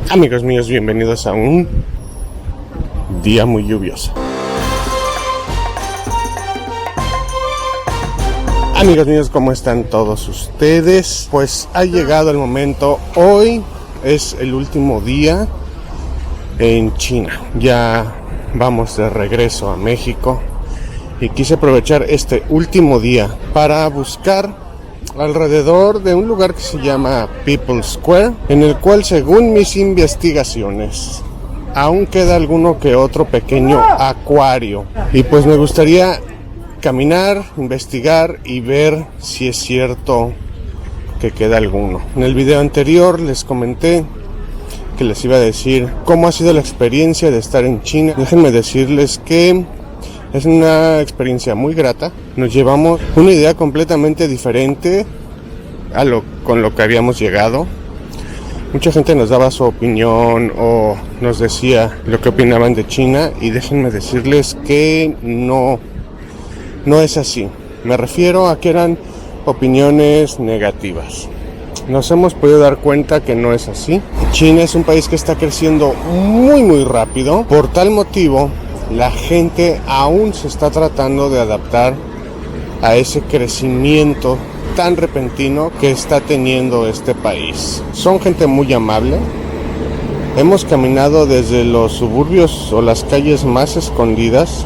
Amigos míos, bienvenidos a un día muy lluvioso. Amigos míos, ¿cómo están todos ustedes? Pues ha llegado el momento. Hoy es el último día en China. Ya vamos de regreso a México y quise aprovechar este último día para buscar alrededor de un lugar que se llama People's Square, en el cual, según mis investigaciones, aún queda alguno que otro pequeño acuario. Y pues me gustaría caminar, investigar y ver si es cierto que queda alguno. En el video anterior les comenté que les iba a decir cómo ha sido la experiencia de estar en China. Déjenme decirles que es una experiencia muy grata. Nos llevamos una idea completamente diferente con lo que habíamos llegado. Mucha gente nos daba su opinión o nos decía lo que opinaban de China, y déjenme decirles que no es así. Me refiero a que eran opiniones negativas. Nos hemos podido dar cuenta que no es así. China es un país que está creciendo muy rápido. Por tal motivo, la gente aún se está tratando de adaptar a ese crecimiento tan repentino que está teniendo este país. Son gente muy amable. Hemos caminado desde los suburbios o las calles más escondidas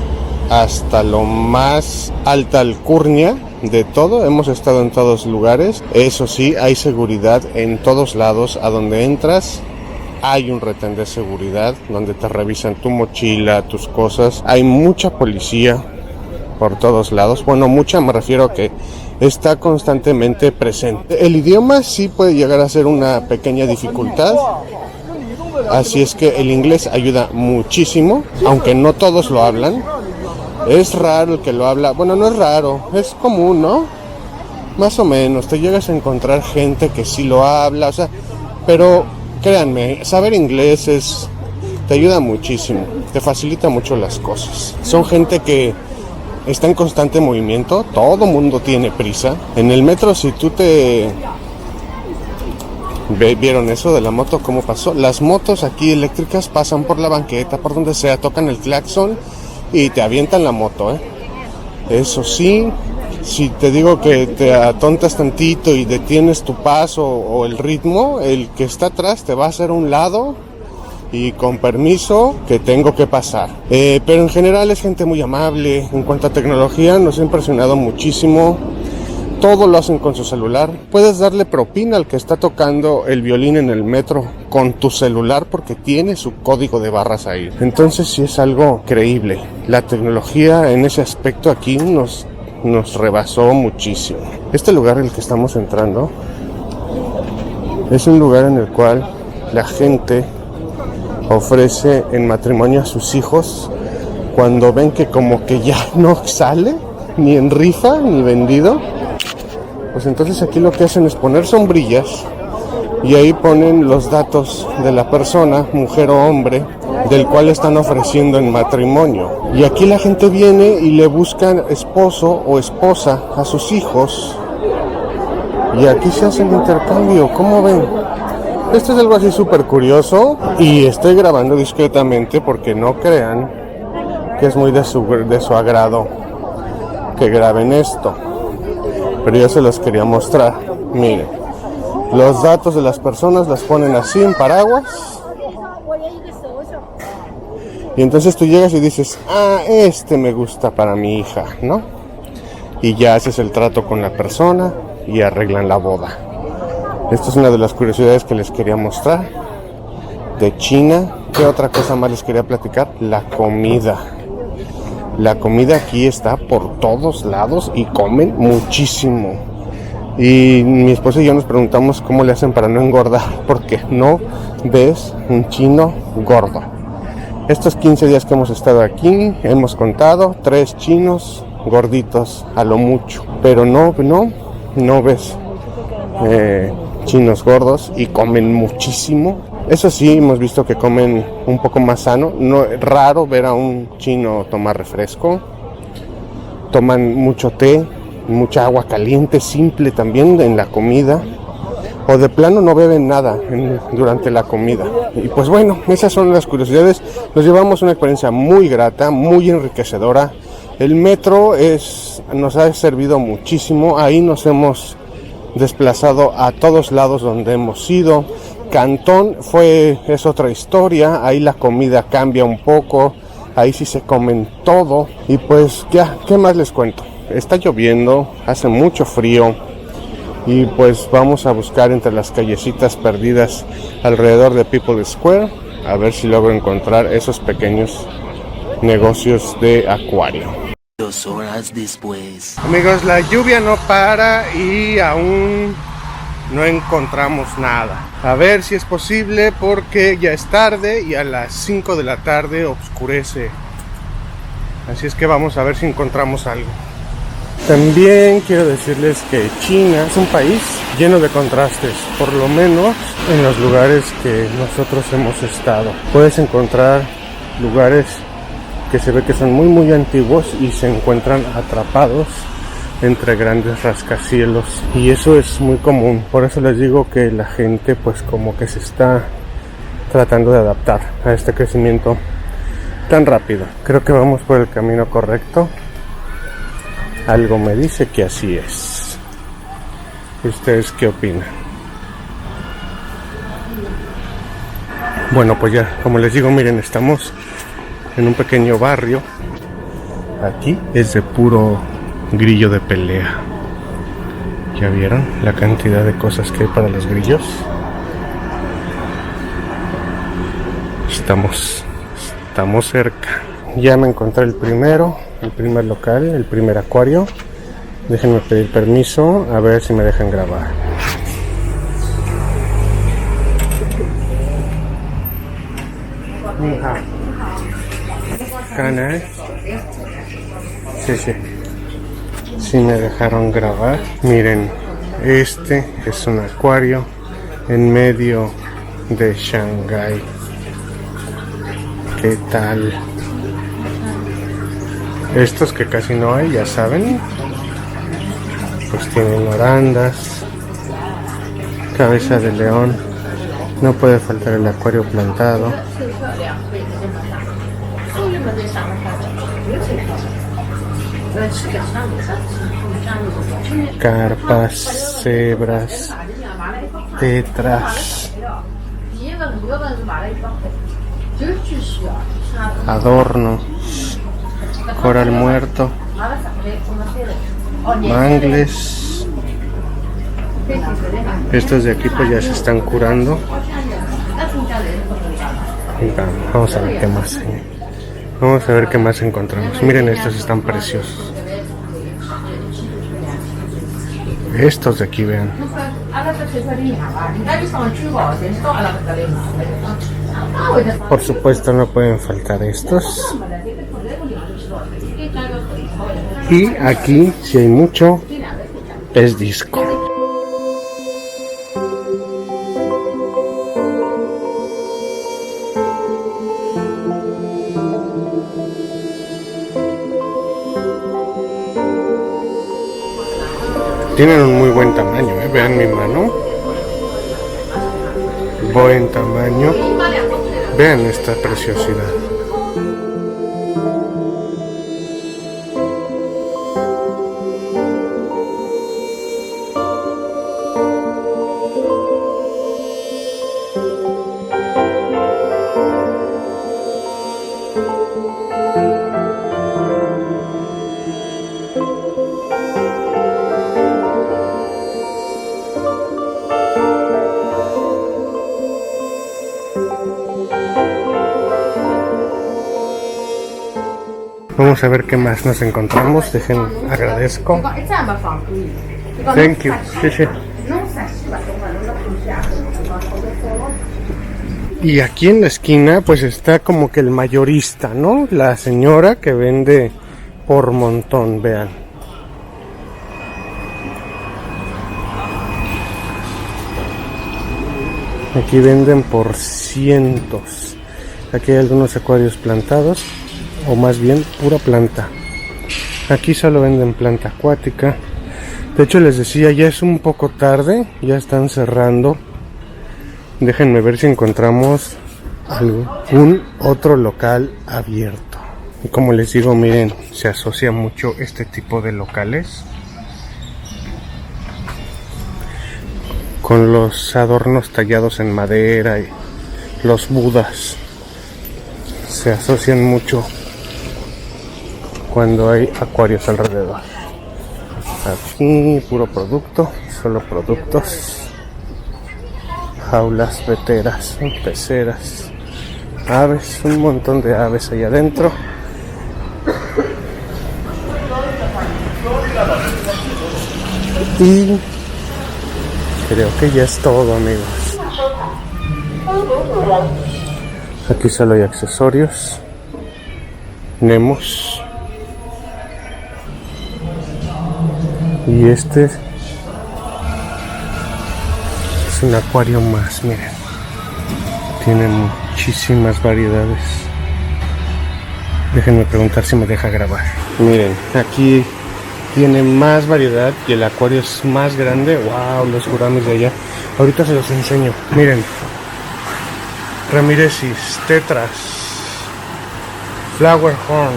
hasta lo más alta alcurnia de todo. Hemos estado en todos lugares. Eso sí, hay seguridad en todos lados. A donde entras hay un retén de seguridad donde te revisan tu mochila, tus cosas. Hay mucha policía por todos lados. Bueno, mucha me refiero a que está constantemente presente. El idioma sí puede llegar a ser una pequeña dificultad. Así es que el inglés ayuda muchísimo, aunque no todos lo hablan. Es raro el que lo habla. Bueno, no es raro, es común, ¿no? Más o menos. Te llegas a encontrar gente que sí lo habla, o sea, pero créanme, saber inglés te ayuda muchísimo, te facilita mucho las cosas. Son gente que está en constante movimiento, todo mundo tiene prisa. En el metro, si tú ¿vieron eso de la moto? ¿Cómo pasó? Las motos aquí eléctricas pasan por la banqueta, por donde sea, tocan el claxon y te avientan la moto, Eso sí, si te digo que te atontas tantito y detienes tu paso o el ritmo, el que está atrás te va a hacer un lado y con permiso que tengo que pasar. Pero en general es gente muy amable. En cuanto a tecnología, nos ha impresionado muchísimo. Todo lo hacen con su celular. Puedes darle propina al que está tocando el violín en el metro con tu celular porque tiene su código de barras ahí. Entonces sí es algo creíble. La tecnología en ese aspecto aquí nos rebasó muchísimo. Este lugar en el que estamos entrando es un lugar en el cual la gente ofrece en matrimonio a sus hijos cuando ven que como que ya no sale ni en rifa ni vendido. Pues entonces aquí lo que hacen es poner sombrillas y ahí ponen los datos de la persona, mujer o hombre, del cual están ofreciendo en matrimonio. Y aquí la gente viene y le buscan esposo o esposa a sus hijos. Y aquí se hace el intercambio, ¿cómo ven? Esto es algo así súper curioso y estoy grabando discretamente porque no crean que es muy de su agrado que graben esto. Pero yo se los quería mostrar. Miren, los datos de las personas las ponen así en paraguas. Y entonces tú llegas y dices, este me gusta para mi hija, ¿no? Y ya haces el trato con la persona y arreglan la boda. Esta es una de las curiosidades que les quería mostrar de China. ¿Qué otra cosa más les quería platicar? La comida. La comida aquí está por todos lados y comen muchísimo. Y mi esposa y yo nos preguntamos cómo le hacen para no engordar, porque no ves un chino gordo. Estos 15 días que hemos estado aquí, hemos contado 3 chinos gorditos a lo mucho. Pero no ves chinos gordos y comen muchísimo. Eso sí, hemos visto que comen un poco más sano. No es raro ver a un chino tomar refresco. Toman mucho té, mucha agua caliente, simple también en la comida. o de plano no beben nada durante la comida. Y pues bueno, esas son las curiosidades. Nos llevamos una experiencia muy grata, muy enriquecedora. El metro nos ha servido muchísimo. Ahí nos hemos desplazado a todos lados donde hemos ido. Cantón es otra historia. Ahí la comida cambia un poco. Ahí sí se comen todo. Y pues ya, ¿qué más les cuento? Está lloviendo, hace mucho frío. Y pues vamos a buscar entre las callecitas perdidas alrededor de People Square, a ver si logro encontrar esos pequeños negocios de acuario. 2 horas después. Amigos, la lluvia no para y aún no encontramos nada. A ver si es posible porque ya es tarde y a las 5 de la tarde oscurece. Así es que vamos a ver si encontramos algo. También quiero decirles que China es un país lleno de contrastes, por lo menos en los lugares que nosotros hemos estado. Puedes encontrar lugares que se ve que son muy antiguos y se encuentran atrapados entre grandes rascacielos, y eso es muy común. Por eso les digo que la gente pues como que se está tratando de adaptar a este crecimiento tan rápido. Creo que vamos por el camino correcto. Algo me dice que así es. ¿Ustedes qué opinan? Bueno, pues ya, como les digo, miren, estamos en un pequeño barrio. Aquí es de puro grillo de pelea. ¿Ya vieron la cantidad de cosas que hay para los grillos? Estamos cerca. Ya me encontré el primer local, el primer acuario. Déjenme pedir permiso, a ver si me dejan grabar. Sí me dejaron grabar. Miren, este es un acuario en medio de Shanghái. ¿Qué tal? Estos que casi no hay, ya saben, pues tienen orandas, cabeza de león, no puede faltar el acuario plantado, carpas, cebras, tetras, adornos, coral muerto, mangles. Estos de aquí pues ya se están curando. Vamos a ver qué más. Vamos a ver qué más encontramos. Miren, estos están preciosos. Estos de aquí, vean. Por supuesto no pueden faltar estos. Y aquí, si hay mucho, es disco. Tienen un muy buen tamaño, vean mi mano. Buen tamaño. Vean esta preciosidad. Vamos a ver qué más nos encontramos. Agradezco. Thank you. Sí. Y aquí en la esquina pues está como que el mayorista, ¿no? La señora que vende por montón, vean. Aquí venden por cientos. Aquí hay algunos acuarios plantados, o más bien pura planta. Aquí solo venden planta acuática. De hecho les decía, ya es un poco tarde, ya están cerrando. Déjenme ver si encontramos algún otro local abierto. Y como les digo, miren, se asocia mucho este tipo de locales con los adornos tallados en madera y los budas. Se asocian mucho cuando hay acuarios alrededor. Aquí puro producto, solo productos. Jaulas veteras, peceras, aves, un montón de aves ahí adentro. Y creo que ya es todo, amigos. Aquí solo hay accesorios. Nemos. Y este es un acuario más, miren. Tiene muchísimas variedades. Déjenme preguntar si me deja grabar. Miren, aquí tiene más variedad y el acuario es más grande. Wow, los guramis de allá. Ahorita se los enseño. Miren. Ramiresis, tetras, flower horn.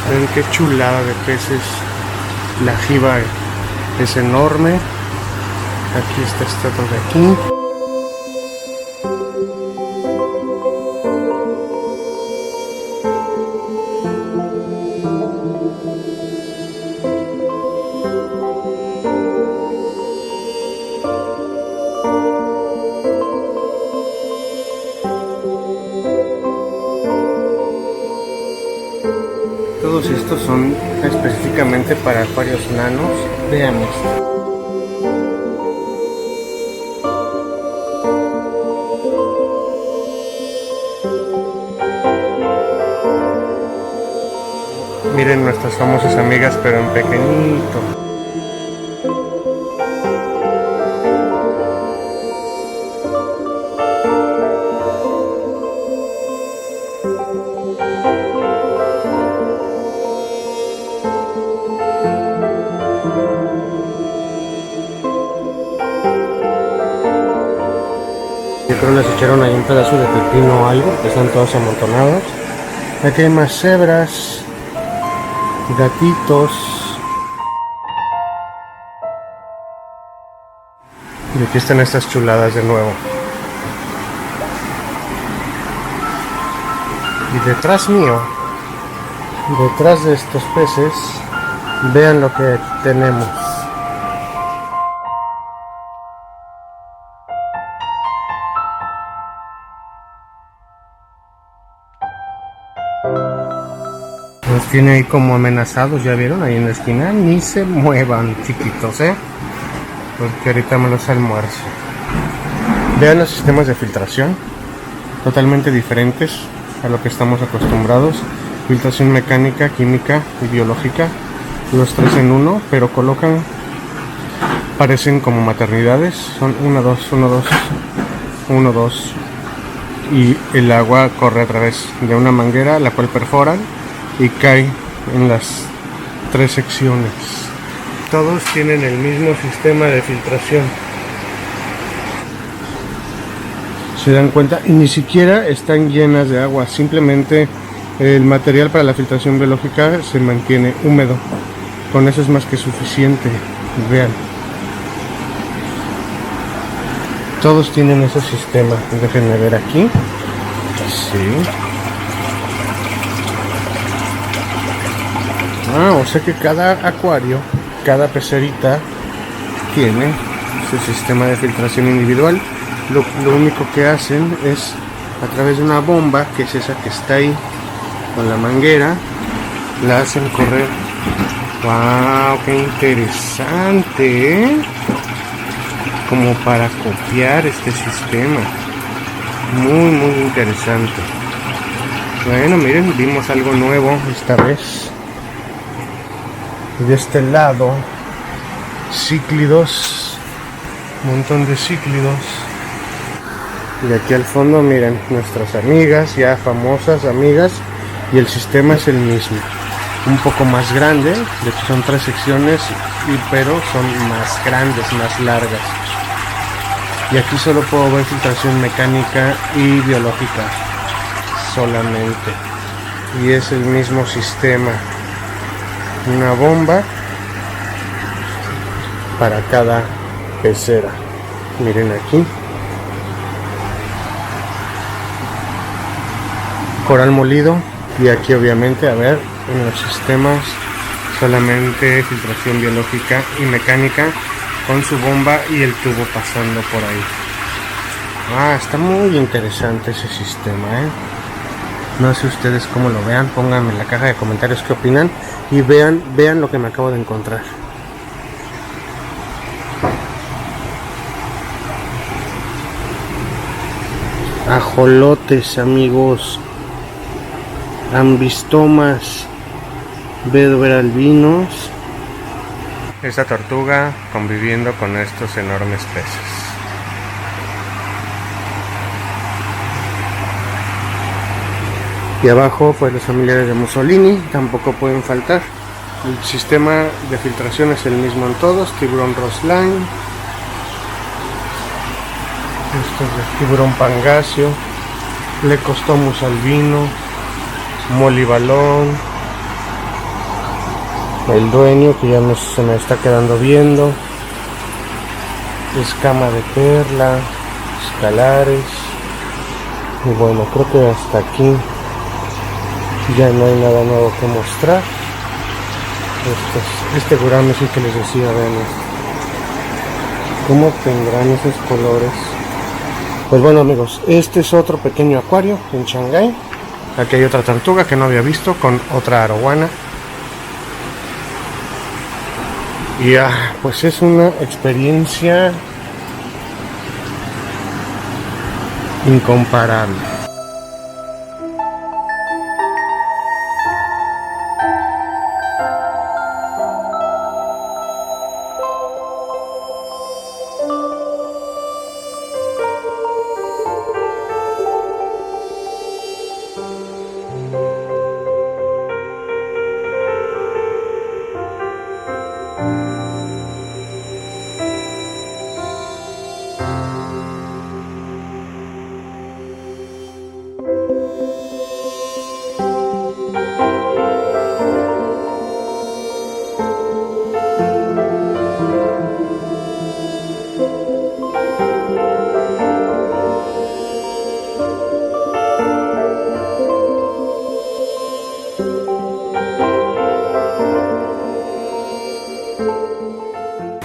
Ven qué chulada de peces. La jiba es enorme. Aquí está esta de aquí. Todos estos son específicamente para acuarios nanos. Vean esto. Miren nuestras famosas amigas, pero en pequeñito. Yo creo les echaron ahí un pedazo de pepino o algo, que están todas amontonadas. Aquí hay más cebras, gatitos. Y aquí están estas chuladas de nuevo. Y detrás mío, detrás de estos peces, vean lo que tenemos. Los tiene ahí como amenazados, ya vieron, ahí en la esquina. Ni se muevan, chiquitos, porque ahorita me los almuerzo. Vean los sistemas de filtración, totalmente diferentes a lo que estamos acostumbrados. Filtración mecánica, química y biológica, los tres en uno, pero colocan, parecen como maternidades. Son 1, 2, 1, 2, 1, 2. Y el agua corre a través de una manguera, la cual perforan y cae en las tres secciones. Todos tienen el mismo sistema de filtración. Se dan cuenta, y ni siquiera están llenas de agua, simplemente el material para la filtración biológica se mantiene húmedo. Con eso es más que suficiente. Vean. Todos tienen ese sistema. Déjenme ver aquí. Sí. O sea que cada acuario, cada pecerita tiene su sistema de filtración individual. Lo único que hacen es a través de una bomba, que es esa que está ahí con la manguera, la hacen correr. ¡Wow! ¡Qué interesante! Como para copiar este sistema. Muy, muy interesante. Bueno, miren, vimos algo nuevo esta vez. De este lado, cíclidos, un montón de cíclidos. Y aquí al fondo, miren, nuestras amigas, ya famosas amigas, y el sistema es el mismo. un poco más grande. De hecho son 3 secciones, pero son más grandes, más largas. Y aquí solo puedo ver filtración mecánica y biológica solamente. Y es el mismo sistema. Una bomba para cada pecera. Miren aquí. Coral molido. Y aquí obviamente, a ver, en los sistemas solamente filtración biológica y mecánica con su bomba y el tubo pasando por ahí. Está muy interesante ese sistema, No sé ustedes cómo lo vean, pónganme en la caja de comentarios qué opinan y vean lo que me acabo de encontrar. Ajolotes, amigos. Ambistomas, Bedover albinos. Esta tortuga conviviendo con estos enormes peces. Y abajo pues los familiares de Mussolini tampoco pueden faltar. El sistema de filtración es el mismo en todos. Tiburón Roseline. Esto es de tiburón Pangacio. Plecostomus albino. Molibalón. El dueño que ya se me está quedando viendo. Escama de perla. Escalares. Y bueno, creo que hasta aquí ya no hay nada nuevo que mostrar. Este gurame sí que les decía, vean cómo tendrán esos colores. Pues bueno, amigos, este es otro pequeño acuario en Shanghái. Aquí hay otra tortuga que no había visto con otra arowana. Y pues es una experiencia incomparable.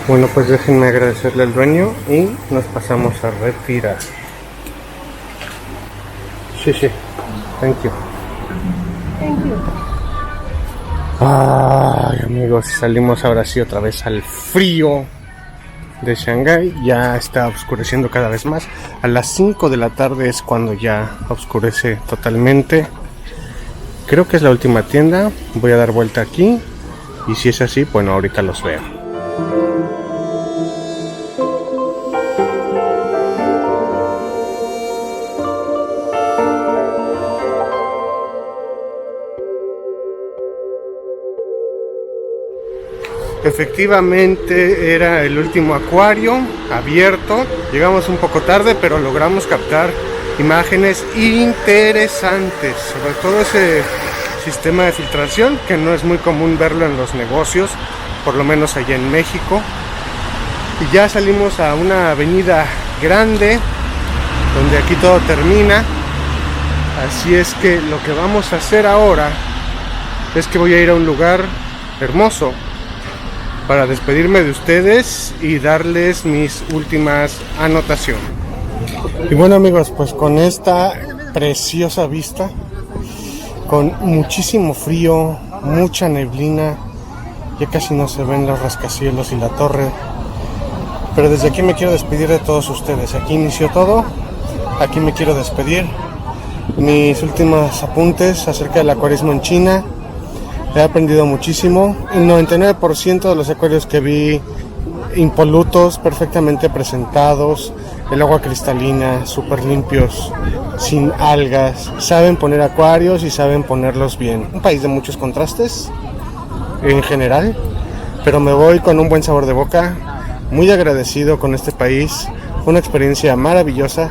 Bueno, pues déjenme agradecerle al dueño y nos pasamos a retirar. Sí, thank you. Ay, amigos, salimos ahora sí otra vez al frío de Shanghái. Ya está oscureciendo cada vez más. A las 5 de la tarde es cuando ya oscurece totalmente. Creo que es la última tienda. Voy a dar vuelta aquí y si es así, bueno, ahorita los veo. Efectivamente era el último acuario abierto. Llegamos un poco tarde, pero logramos captar imágenes interesantes, sobre todo ese sistema de filtración que no es muy común verlo en los negocios, por lo menos allá en México. Y ya salimos a una avenida grande donde aquí todo termina. Así es que lo que vamos a hacer ahora es que voy a ir a un lugar hermoso para despedirme de ustedes y darles mis últimas anotaciones. Y bueno, amigos, pues con esta preciosa vista, con muchísimo frío, mucha neblina, ya casi no se ven los rascacielos y la torre, pero desde aquí me quiero despedir de todos ustedes. Aquí inició todo, aquí me quiero despedir. Mis últimos apuntes acerca del acuarismo en China. He aprendido muchísimo. El 99% de los acuarios que vi impolutos, perfectamente presentados, el agua cristalina, súper limpios, sin algas, saben poner acuarios y saben ponerlos bien. Un país de muchos contrastes en general, pero me voy con un buen sabor de boca, muy agradecido con este país, una experiencia maravillosa.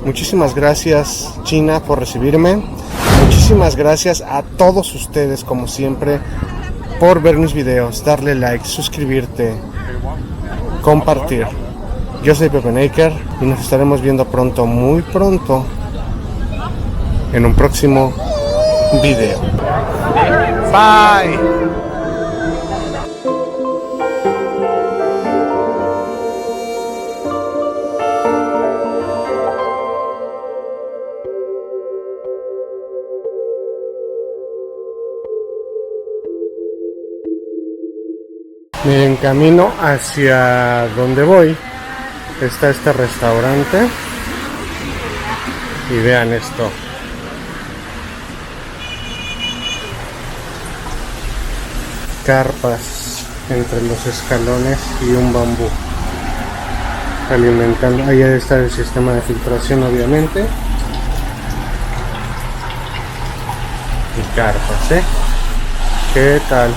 Muchísimas gracias, China, por recibirme. Muchísimas gracias a todos ustedes, como siempre, por ver mis videos, darle like, suscribirte, compartir. Yo soy Pepe Naker y nos estaremos viendo pronto, muy pronto, en un próximo video. Bye. Miren, camino hacia donde voy. Está este restaurante. Y vean esto. Carpas entre los escalones y un bambú. Alimentando. Ahí está el sistema de filtración, obviamente. Y carpas, ¿eh? ¿Qué tal?